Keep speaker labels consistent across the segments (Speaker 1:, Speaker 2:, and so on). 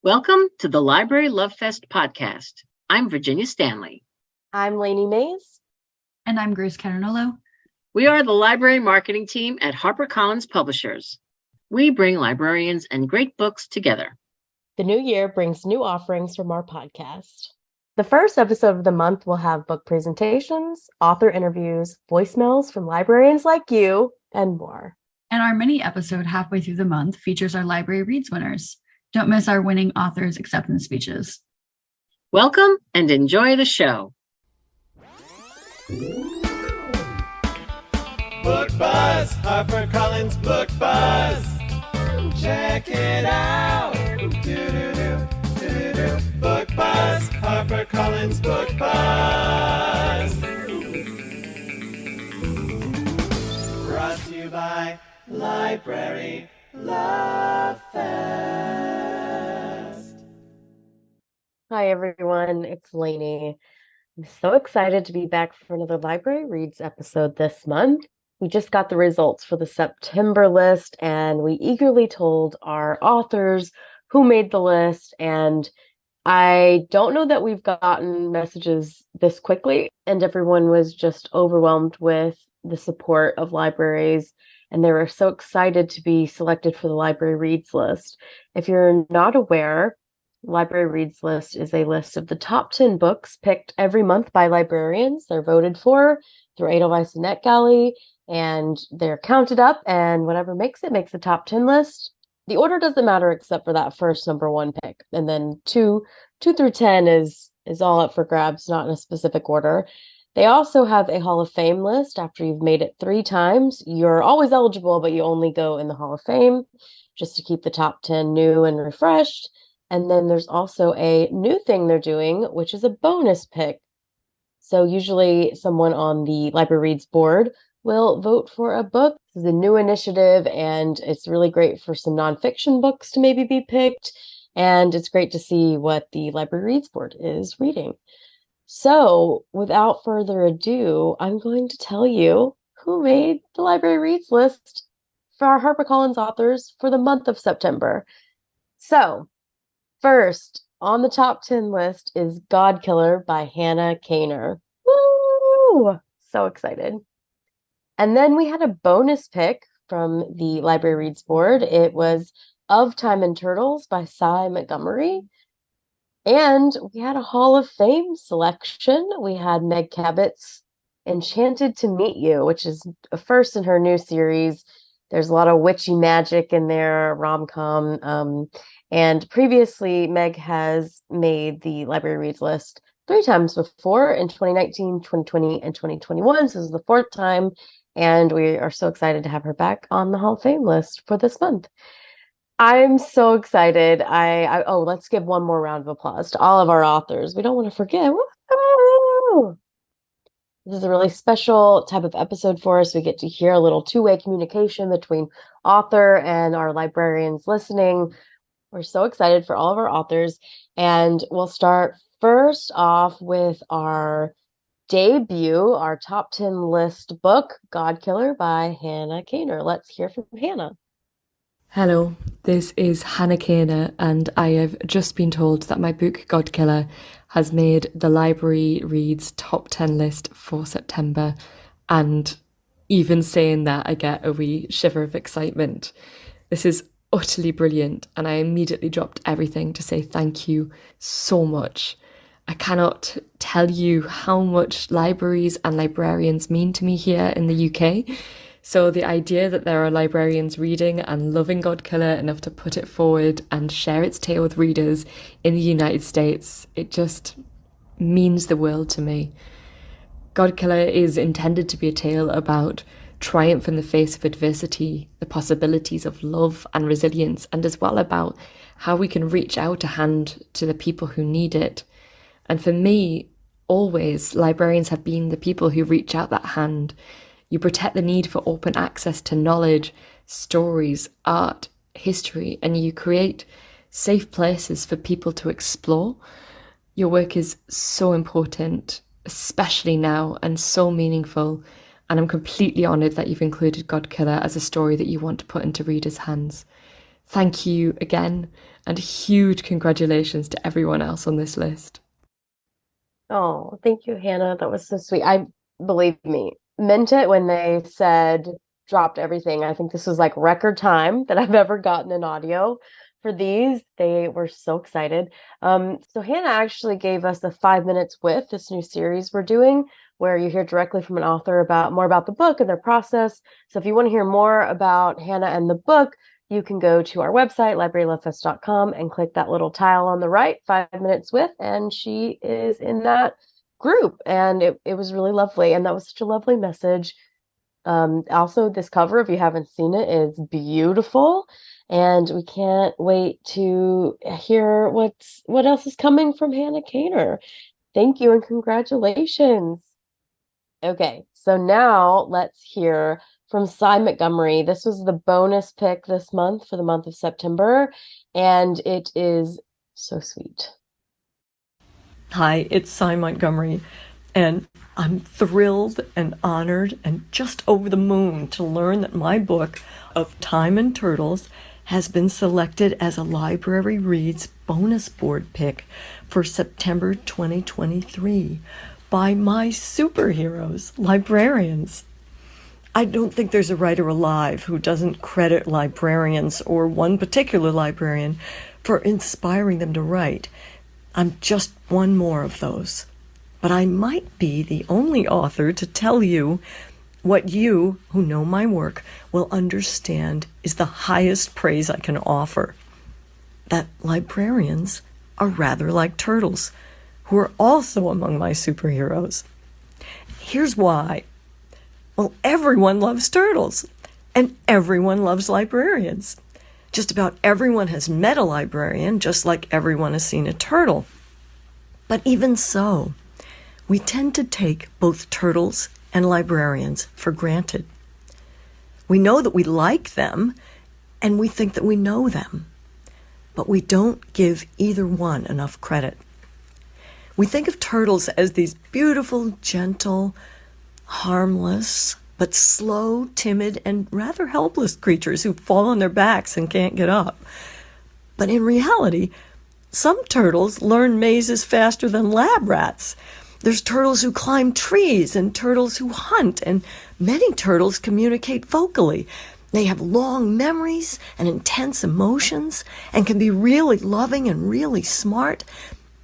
Speaker 1: Welcome to the Library Love Fest podcast. I'm Virginia Stanley.
Speaker 2: I'm Lainey Mays.
Speaker 3: And I'm Grace Carinolo.
Speaker 1: We are the library marketing team at HarperCollins Publishers. We bring librarians and great books together.
Speaker 2: The new year brings new offerings from our podcast. The first episode of the month will have book presentations, author interviews, voicemails from librarians like you, and more.
Speaker 3: And our mini episode halfway through the month features our Library Reads winners. Don't miss our winning authors' acceptance speeches.
Speaker 1: Welcome and enjoy the show.
Speaker 4: Book Buzz, HarperCollins Book Buzz. Check it out. Book Buzz, HarperCollins Book Buzz. Brought to you by Library Love Fest.
Speaker 2: Hi, everyone. It's Lainey. I'm so excited to be back for another Library Reads episode this month. We just got the results for the September list, and we eagerly told our authors who made the list. And I don't know that we've gotten messages this quickly, and everyone was just overwhelmed with the support of libraries, and they were so excited to be selected for the Library Reads list. If you're not aware, Library Reads list is a list of the top 10 books picked every month by librarians. They're voted for through Edelweiss and NetGalley, and they're counted up, and whatever makes the top 10 list. The order doesn't matter except for that first number one pick, and then two through 10 is all up for grabs, not in a specific order. They also have a Hall of Fame list. After you've made it 3 times, you're always eligible, but you only go in the Hall of Fame just to keep the top 10 new and refreshed. And then there's also a new thing they're doing, which is a bonus pick. So usually someone on the Library Reads board will vote for a book. This is a new initiative, and it's really great for some nonfiction books to maybe be picked. And it's great to see what the Library Reads board is reading. So without further ado, I'm going to tell you who made the Library Reads list for our HarperCollins authors for the month of September. So first on the top 10 list is GODKILLER by Hannah Kaner. Woo! So excited. And then we had a bonus pick from the Library Reads board. It was Of Time and Turtles by Cy Montgomery. And we had a Hall of Fame selection. We had Meg Cabot's Enchanted to Meet You, which is a first in her new series. There's a lot of witchy magic in there, rom-com. And previously, Meg has made the Library Reads list 3 times before, in 2019, 2020, and 2021. So this is the 4th time. And we are so excited to have her back on the Hall of Fame list for this month. I'm so excited. Let's give one more round of applause to all of our authors. We don't want to forget. Woo-hoo! This is a really special type of episode for us. We get to hear a little two-way communication between author and our librarians listening. We're so excited for all of our authors. And we'll start first off with our debut, our top 10 list book, GODKILLER by Hannah Kaner. Let's hear from Hannah.
Speaker 5: Hello, this is Hannah Kaner, and I have just been told that my book, GODKILLER, has made the Library Reads top 10 list for September, and even saying that, I get a wee shiver of excitement. This is utterly brilliant, and I immediately dropped everything to say thank you so much. I cannot tell you how much libraries and librarians mean to me here in the UK. So the idea that there are librarians reading and loving GODKILLER enough to put it forward and share its tale with readers in the United States, it just means the world to me. GODKILLER is intended to be a tale about triumph in the face of adversity, the possibilities of love and resilience, and as well about how we can reach out a hand to the people who need it. And for me, always, librarians have been the people who reach out that hand. You protect the need for open access to knowledge, stories, art, history, and you create safe places for people to explore. Your work is so important, especially now, and so meaningful. And I'm completely honoured that you've included GODKILLER as a story that you want to put into readers' hands. Thank you again, And huge congratulations to everyone else on this list.
Speaker 2: Oh, thank you, Hannah. That was so sweet. I believe me, meant it when they said dropped everything. I think this was like record time that I've ever gotten an audio for these. They were so excited. So Hannah actually gave us the 5 minutes with this new series we're doing, where you hear directly from an author about more about the book and their process. So if you want to hear more about Hannah and the book, you can go to our website, librarylovefest.com, and click that little tile on the right, 5 minutes with, and she is in that group. And it was really lovely. And that was such a lovely message. Also, this cover, if you haven't seen it, is beautiful. And we can't wait to hear what else is coming from Hannah Kaner. Thank you and congratulations. Okay, so now let's hear from Cy Montgomery. This was the bonus pick this month for the month of September, and it is so sweet.
Speaker 6: Hi, it's Cy Montgomery, and I'm thrilled and honored and just over the moon to learn that my book of Time and Turtles has been selected as a Library Reads bonus board pick for September 2023 by my superheroes, librarians. I don't think there's a writer alive who doesn't credit librarians or one particular librarian for inspiring them to write. I'm just one more of those. But I might be the only author to tell you what you, who know my work, will understand is the highest praise I can offer. That librarians are rather like turtles, who are also among my superheroes. Here's why. Well, everyone loves turtles, and everyone loves librarians. Just about everyone has met a librarian, just like everyone has seen a turtle. But even so, we tend to take both turtles and librarians for granted. We know that we like them, and we think that we know them, but we don't give either one enough credit. We think of turtles as these beautiful, gentle, harmless, but slow, timid, and rather helpless creatures who fall on their backs and can't get up. But in reality, some turtles learn mazes faster than lab rats. There's turtles who climb trees and turtles who hunt, and many turtles communicate vocally. They have long memories and intense emotions and can be really loving and really smart.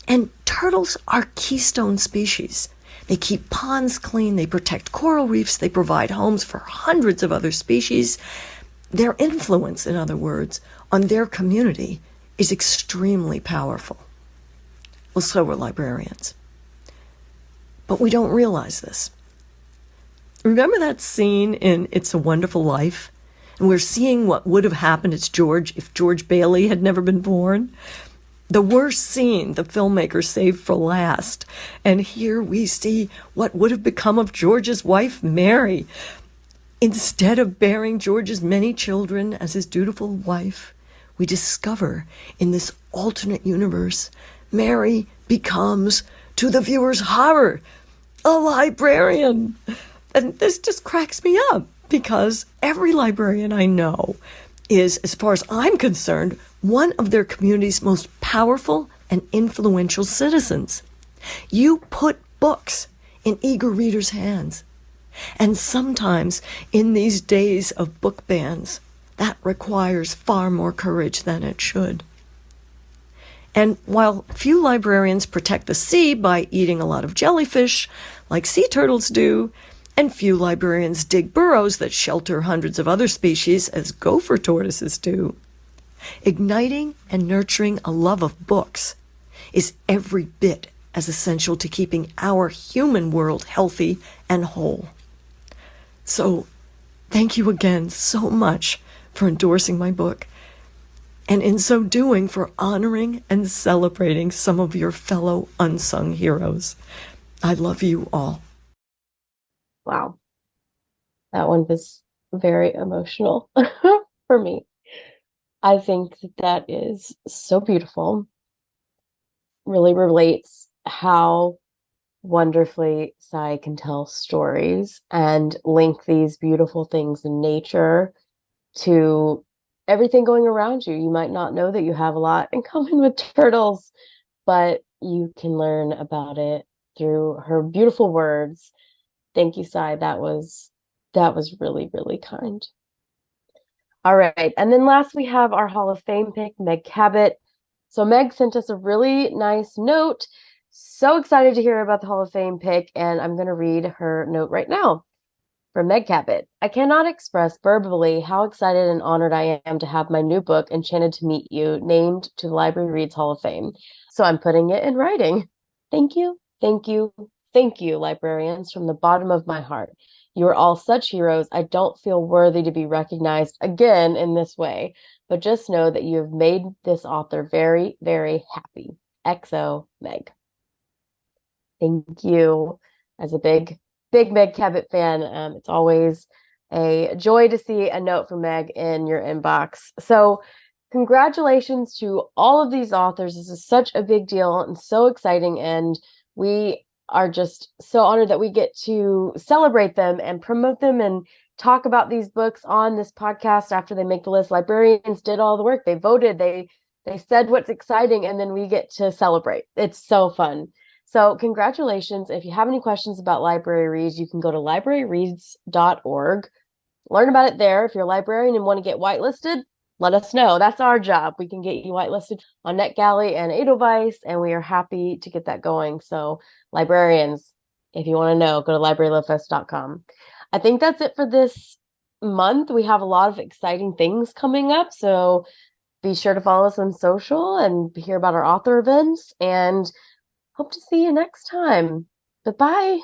Speaker 6: And turtles are keystone species. They keep ponds clean, they protect coral reefs, they provide homes for hundreds of other species. Their influence, in other words, on their community is extremely powerful. Well, so are librarians. But we don't realize this. Remember that scene in It's a Wonderful Life? And we're seeing what would have happened if George Bailey had never been born. The worst scene the filmmaker saved for last. And here we see what would have become of George's wife, Mary. Instead of bearing George's many children as his dutiful wife, we discover in this alternate universe, Mary becomes, to the viewer's horror, a librarian. And this just cracks me up because every librarian I know is, as far as I'm concerned, one of their community's most powerful and influential citizens. You put books in eager readers' hands. And sometimes in these days of book bans, that requires far more courage than it should. And while few librarians protect the sea by eating a lot of jellyfish, like sea turtles do, and few librarians dig burrows that shelter hundreds of other species, as gopher tortoises do, igniting and nurturing a love of books is every bit as essential to keeping our human world healthy and whole. So, thank you again so much for endorsing my book, and in so doing for honoring and celebrating some of your fellow unsung heroes. I love you all.
Speaker 2: Wow. That one was very emotional for me. I think that is so beautiful. Really relates how wonderfully Sai can tell stories and link these beautiful things in nature to everything going around you. You might not know that you have a lot in common with turtles, but you can learn about it through her beautiful words. Thank you, Sai. That was really, really kind. All right. And then last we have our Hall of Fame pick, Meg Cabot. So Meg sent us a really nice note. So excited to hear about the Hall of Fame pick, and I'm going to read her note right now. From Meg Cabot, I cannot express verbally how excited and honored I am to have my new book, Enchanted to Meet You, named to the Library Reads Hall of Fame. So I'm putting it in writing. Thank you, thank you, thank you, librarians, from the bottom of my heart. You are all such heroes. I don't feel worthy to be recognized again in this way, but just know that you have made this author very, very happy. XO, Meg. Thank you. As a big Meg Cabot fan, it's always a joy to see a note from Meg in your inbox. So congratulations to all of these authors. This is such a big deal and so exciting, and we are just so honored that we get to celebrate them and promote them and talk about these books on this podcast after they make the list. Librarians did all the work. They voted, they said what's exciting, and then we get to celebrate. It's so fun. So congratulations. If you have any questions about Library Reads, you can go to libraryreads.org. Learn about it there. If you're a librarian and want to get whitelisted, let us know. That's our job. We can get you whitelisted on NetGalley and Edelweiss, and we are happy to get that going. So librarians, if you want to know, go to librarylovefest.com. I think that's it for this month. We have a lot of exciting things coming up, so be sure to follow us on social and hear about our author events, and hope to see you next time. Bye-bye.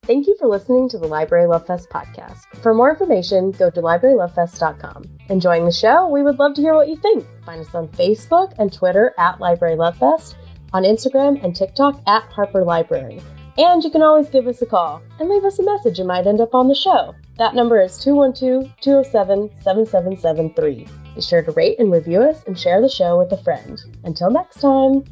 Speaker 2: Thank you for listening to the Library Love Fest podcast. For more information, go to librarylovefest.com. Enjoying the show? We would love to hear what you think. Find us on Facebook and Twitter at Library Love Fest, on Instagram and TikTok at Harper Library. And you can always give us a call and leave us a message. It might end up on the show. That number is 212-207-7773. Be sure to rate and review us and share the show with a friend. Until next time.